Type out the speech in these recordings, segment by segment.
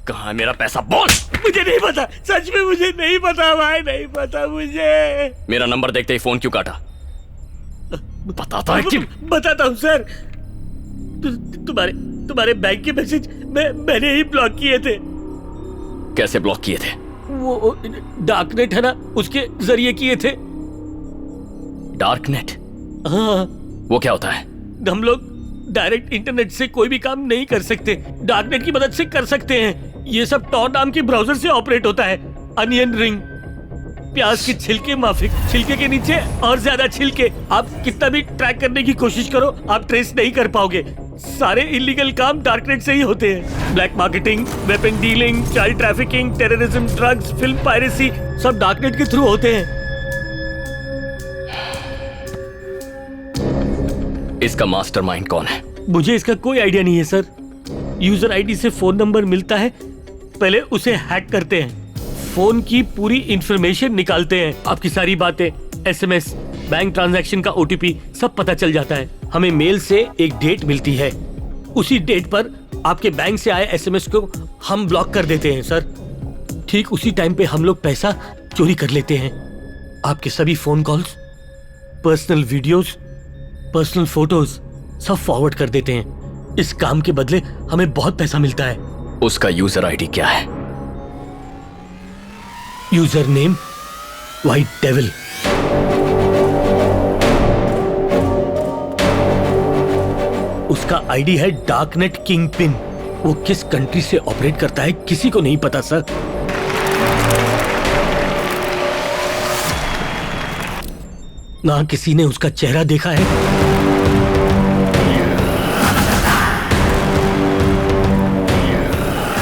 कहाँ है मेरा पैसा? बोल। मुझे नहीं पता, सच में मुझे नहीं पता भाई, नहीं पता मुझे। मेरा नंबर देखते ही फोन क्यों काटा? बताता है कि बताता हूँ सर। तुम्हारे बैंक के मैसेज मैंने ही ब्लॉक किए थे। कैसे ब्लॉक किए थे? वो डार्कनेट है ना, उसके जरिए किए थे। डार्कनेट? हाँ। वो क्या होता है? हम लोग डायरेक्ट इंटरनेट से कोई भी काम नहीं कर सकते, डार्कनेट की मदद से कर सकते हैं। ये सब टॉर नाम के ब्राउजर से ऑपरेट होता है। अनियन रिंग, प्याज के छिलके माफिक, छिलके के नीचे और ज्यादा छिलके। आप कितना भी ट्रैक करने की कोशिश करो, आप ट्रेस नहीं कर पाओगे। सारे इलीगल काम डार्कनेट से ही होते हैं। Black marketing, weapon dealing, child trafficking, terrorism, drugs, film piracy, सब डार्कनेट के थ्रू होते हैं। इसका मास्टरमाइंड कौन है? मुझे इसका कोई आइडिया नहीं है सर। यूजर आईडी से फोन नंबर मिलता है, पहले उसे हैक करते हैं, फोन की पूरी इंफॉर्मेशन निकालते हैं, आपकी सारी बातें, एसएमएस, बैंक ट्रांजैक्शन का ओटीपी सब पता चल जाता है। हमें मेल से एक डेट मिलती है, उसी डेट पर आपके बैंक से आए एसएमएस को हम ब्लॉक कर देते हैं सर। ठीक उसी टाइम पे हम लोग पैसा चोरी कर लेते हैं। आपके सभी phone calls, personal videos, personal photos सब फॉरवर्ड कर देते हैं। इस काम के बदले हमें बहुत पैसा मिलता है। उसका यूजर आईडी क्या है? User name white devil. उसका आईडी है डार्कनेट किंगपिन। वो किस कंट्री से ऑपरेट करता है किसी को नहीं पता सर। ना किसी ने उसका चेहरा देखा है,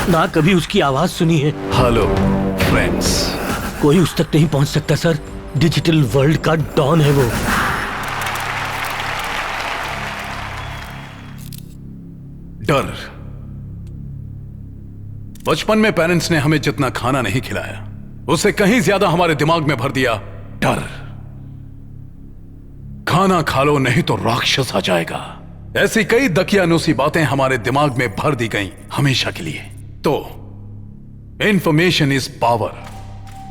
ना कभी उसकी आवाज सुनी है। Hello friends. कोई उस तक नहीं पहुंच सकता सर। डिजिटल वर्ल्ड का डॉन है वो। डर। बचपन में पेरेंट्स ने हमें जितना खाना नहीं खिलाया, उससे कहीं ज्यादा हमारे दिमाग में भर दिया डर। खाना खा लो नहीं तो राक्षस आ जाएगा। ऐसी कई दकियानूसी बातें हमारे दिमाग में भर दी गईं हमेशा के लिए। तो इंफॉर्मेशन इज पावर।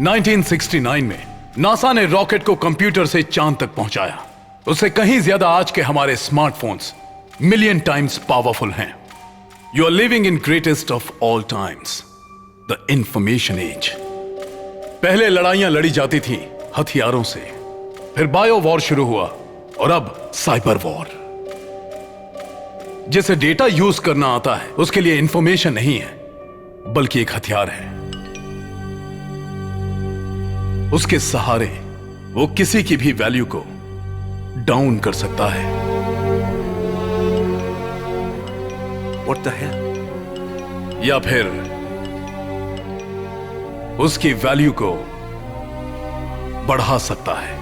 1969 में नासा ने रॉकेट को कंप्यूटर से चांद तक पहुंचाया। उससे कहीं ज्यादा आज के हमारे स्मार्टफोन्स मिलियन टाइम्स पावरफुल हैं। You are living in greatest of all times, the information age. पहले लड़ाइयां लड़ी जाती थी हथियारों से, फिर बायो वॉर शुरू हुआ और अब साइबर वॉर। जिसे डेटा यूज करना आता है उसके लिए इंफॉर्मेशन नहीं है बल्कि एक हथियार है। उसके सहारे वो किसी की भी वैल्यू को डाउन कर सकता है। What the hell? या फिर उसकी वैल्यू को बढ़ा सकता है।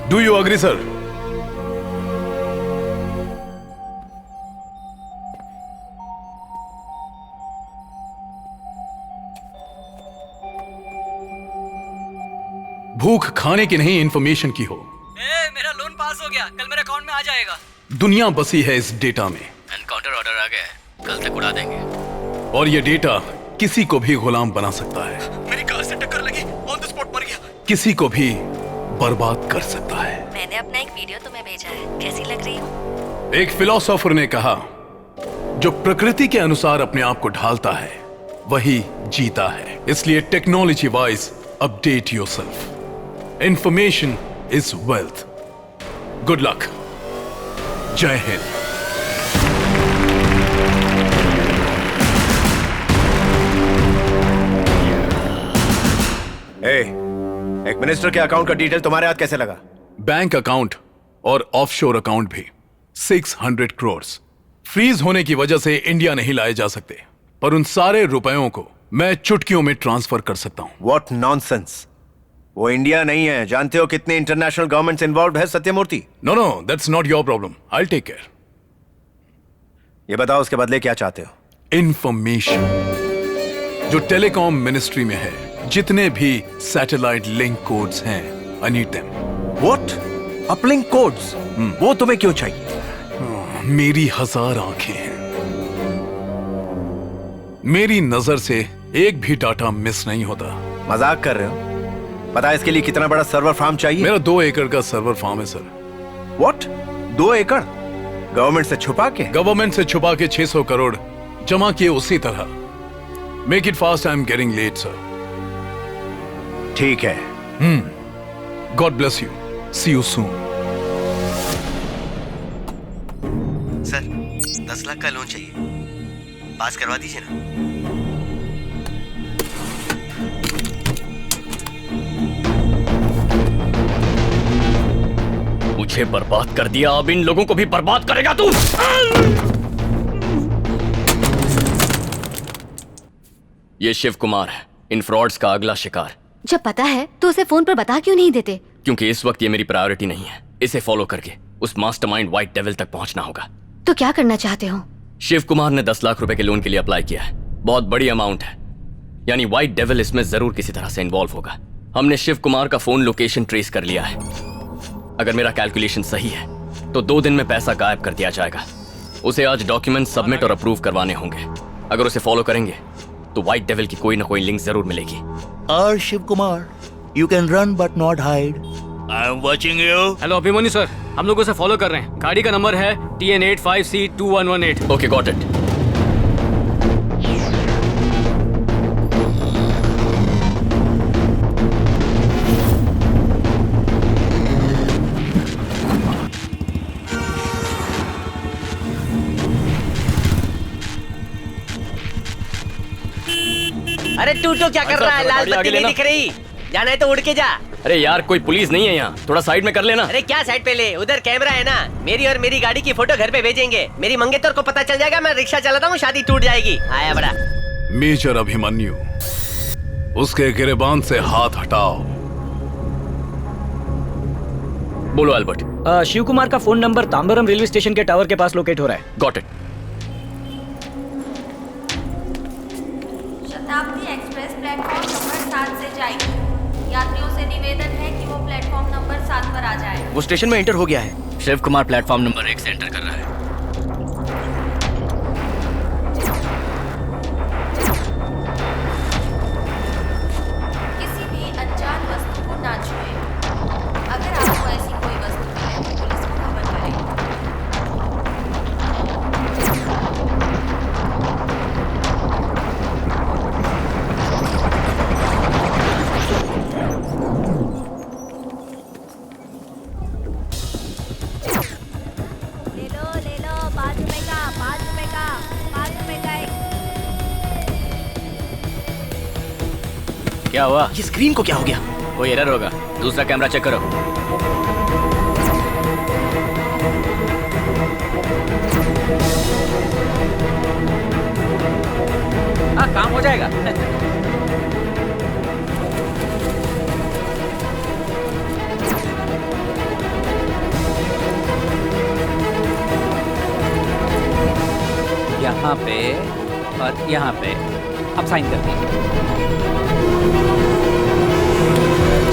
Do you agree sir? भूख खाने की नहीं इंफॉर्मेशन की हो। मेरा लोन पास हो गया, कल मेरे अकाउंट में आ जाएगा। दुनिया बसी है इस डेटा में। एनकाउंटर ऑर्डर आ गया है, कल तक उड़ा देंगे। और ये डेटा किसी को भी गुलाम बना सकता है। मेरी कार से टक्कर लगी, ऑन द स्पॉट मर गया। किसी को भी बर्बाद कर सकता है। मैंने अपना एक वीडियो तुम्हें भेजा है, कैसी लग रही हूँ? एक फिलोसोफर ने कहा, जो प्रकृति के अनुसार अपने आप को ढालता है वही जीता है। इसलिए technology wise update yourself. Information is wealth. Good luck. जय हिंद। एक मिनिस्टर के अकाउंट का डिटेल तुम्हारे हाथ कैसे लगा? बैंक अकाउंट और ऑफशोर अकाउंट भी 600 करोड़ फ्रीज होने की वजह से इंडिया नहीं लाए जा सकते, पर उन सारे रुपयों को मैं चुटकियों में ट्रांसफर कर सकता हूं। What nonsense! वो इंडिया नहीं है। जानते हो कितने इंटरनेशनल गवर्नमेंट्स इन्वॉल्व है Satyamurthy? No no, that's not your problem. I take care. ये बताओ उसके बदले क्या चाहते हो? इंफॉर्मेशन जो टेलीकॉम मिनिस्ट्री में है, जितने भी सैटेलाइट लिंक कोड्स हैं, I need them. What? Uplink codes, वो तुम्हें क्यों चाहिए? मेरी 1000 आंखें हैं। मेरी नजर से एक भी डाटा मिस नहीं होता। मजाक कर रहे हो? पता है इसके लिए कितना बड़ा सर्वर फार्म चाहिए? मेरा 2 एकड़ का सर्वर फार्म है सर। व्हाट? 2 एकड़? गवर्नमेंट से छुपा के? गवर्नमेंट से छुपा के 600 करोड़ जमा किए उसी तरह। Make it fast, I am getting late sir. ठीक है। God bless you, see you soon. Sir 10 lakh का लोन चाहिए, पास करवा दीजिए ना। मुझे बर्बाद कर दिया, अब इन लोगों को भी बर्बाद करेगा तू। ये शिव कुमार है, इन फ्रॉड्स का अगला शिकार। जब पता है तो उसे फोन पर बता क्यों नहीं देते? क्योंकि इस वक्त ये मेरी प्रायोरिटी नहीं है। इसे फॉलो करके उस मास्टरमाइंड व्हाइट डेविल तक पहुंचना होगा। तो क्या करना चाहते हो? शिव कुमार ने 10 लाख रुपए के लोन के लिए अप्लाई किया है। बहुत बड़ी अमाउंट है, यानी व्हाइट डेविल इसमें जरूर किसी तरह से इन्वॉल्व होगा। हमने शिव कुमार का फोन लोकेशन ट्रेस कर लिया है। अगर मेरा कैलकुलेशन सही है तो 2 दिन में पैसा गायब कर दिया जाएगा। उसे आज डॉक्यूमेंट सबमिट और अप्रूव करवाने होंगे। अगर उसे फॉलो करेंगे तो व्हाइट डेविल की कोई ना कोई लिंक जरूर मिलेगी। और Shiv Kumar, you can run but not hide. I am watching you. Hello Abhimanyu sir, हम लोग उसे फॉलो कर रहे हैं। गाड़ी का नंबर है TN85C2118। Okay, got it. अरे तू तो क्या कर रहा है? लाल बत्ती नहीं दिख रही। जाना है तो उड़ के जा। अरे यार, कोई पुलिस नहीं है यहाँ, थोड़ा साइड में कर लेना। अरे क्या साइड पे ले, उधर कैमरा है ना। मेरी और मेरी गाड़ी की फोटो घर पे भेजेंगे। मेरी मंगेतर को पता चल जाएगा मैं रिक्शा चलाता हूँ, शादी टूट जाएगी। आया बड़ा। मेजर अभिमन्यु, उसके गिरेबान से हाथ हटाओ। बोलो अल्बर्ट। शिव कुमार का phone number Tambaram railway station के टावर के पास लोकेट हो रहा है। Got it. शताब्दी एक्सप्रेस प्लेटफॉर्म नंबर 7 से जाएगी। यात्रियों से निवेदन है कि वो प्लेटफॉर्म नंबर 7 पर आ जाए। वो स्टेशन में एंटर हो गया है। शिव कुमार प्लेटफॉर्म नंबर 1 से एंटर कर रहा है। किसी भी अनजान वस्तु को ना छुएं। अगर आपको ऐसी कोई वस्तु मिले तो पुलिस को खबर करें। ले लो 5 रुपए का 5 रुपए का 5 रुपए का एक। क्या हुआ? ये स्क्रीन को क्या हो गया? कोई एरर होगा। दूसरा कैमरा चेक करो। हाँ, काम हो जाएगा। यहाँ पे और यहाँ पे अब साइन कर दीजिए।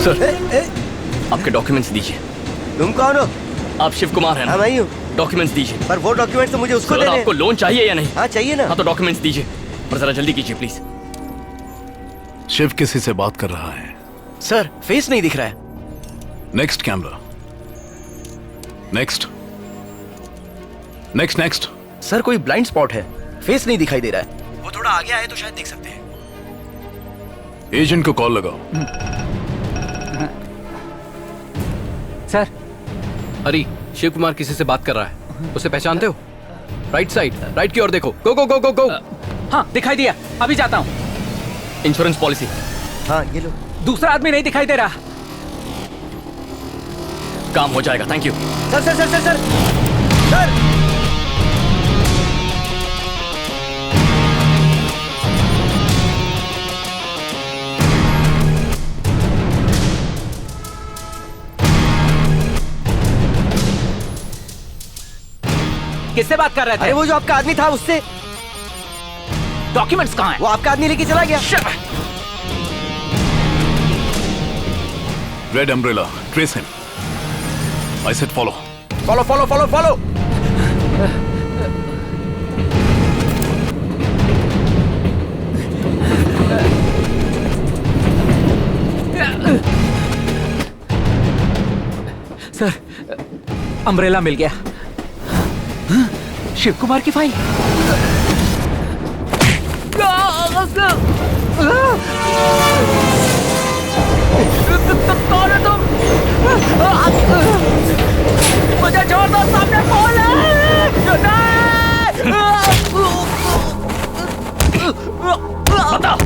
सर, आपके डॉक्यूमेंट्स दीजिए। तुम कौन हो? आप शिव कुमार हैं ना? हाँ मैं ही हूँ। डॉक्यूमेंट्स दीजिए। पर वो डॉक्यूमेंट तो मुझे उसको सर, देने हैं। आपको लोन चाहिए या नहीं? हाँ चाहिए ना। हाँ तो डॉक्यूमेंट्स दीजिए, पर जरा जल्दी कीजिए प्लीज। शिव किसी से बात कर रहा है। सर फेस नहीं दिख रहा है। Next camera. Next next next. Sir कोई ब्लाइंड स्पॉट है, फेस नहीं दिखाई दे रहा है। वो थोड़ा आगे आए तो शायद देख सकते हैं। एजेंट को कॉल लगाओ। सर, हरी, शिव कुमार किसी से बात कर रहा है। उसे पहचानते हो? राइट साइड, राइट की ओर देखो। गो गो गो गो गो। हाँ दिखाई दिया, अभी जाता हूँ। Insurance policy. हाँ ये लो। दूसरा आदमी नहीं दिखाई दे रहा। काम हो जाएगा, thank you. Sir sir sir sir sir sir. किससे बात कर रहे थे? अरे वो जो आपका आदमी था उससे। डॉक्यूमेंट्स कहाँ हैं? वो आपका आदमी लेके चला गया। Red umbrella, trace him. I said follow. Follow follow follow follow. Sir, umbrella मिल गया। शिव कुमार की फाइल। कौन है तुम? मुझे छोड़ दो, सामने कौन है? बता,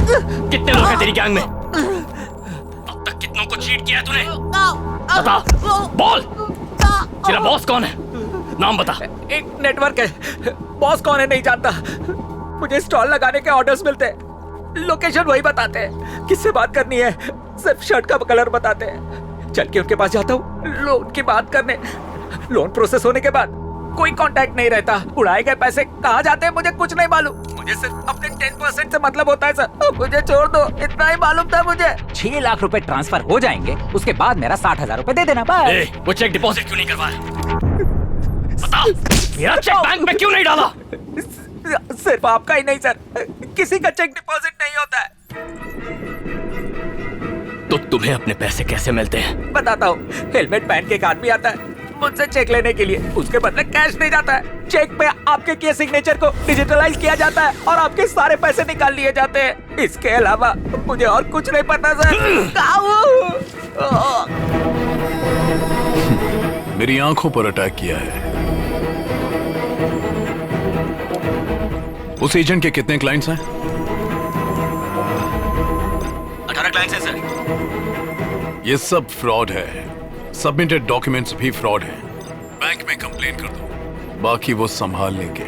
कितने लोग हैं तेरी गैंग में? अब तक कितनों को चीट किया है तूने? बता, बोल। तेरा बॉस कौन है? नाम बता। एक नेटवर्क है, बॉस कौन है नहीं जानता। मुझे स्टॉल लगाने के ऑर्डर्स मिलते हैं, लोकेशन वही बताते हैं, किससे बात करनी है सिर्फ शर्ट का कलर बताते हैं। चल के उनके पास जाता हूँ लोन की बात करने। लोन प्रोसेस होने के बाद कोई कांटेक्ट नहीं रहता। उड़ाए गए पैसे कहाँ जाते हैं मुझे कुछ नहीं मालूम। मुझे सिर्फ अपने 10% से मतलब होता है सर। मुझे छोड़ दो, इतना ही मालूम था मुझे। 6 लाख रुपए ट्रांसफर हो जाएंगे, उसके बाद मेरा 60,000 रुपए दे देना बस। वो चेक डिपॉजिट क्यों नहीं करवाया? बता, मेरा चेक बैंक में क्यों नहीं डाला? सिर्फ आपका ही नहीं सर, किसी का चेक डिपॉजिट नहीं होता है। तो तुम्हें अपने पैसे कैसे मिलते हैं? बताता हूँ। हेलमेट पहन के एक आदमी आता है मुझसे चेक लेने के लिए, उसके बदले कैश दे जाता है। चेक पे आपके किए सिग्नेचर को डिजिटलाइज किया जाता है और आपके सारे पैसे निकाल लिए जाते हैं। इसके अलावा मुझे और कुछ नहीं पता सर। मेरी आंखों पर अटैक किया है। उस एजेंट के कितने क्लाइंट्स हैं? 18 क्लाइंट्स हैं सर। ये सब फ्रॉड है। सबमिटेड डॉक्यूमेंट्स भी फ्रॉड है। बैंक में कंप्लेन कर दो, बाकी वो संभाल लेंगे।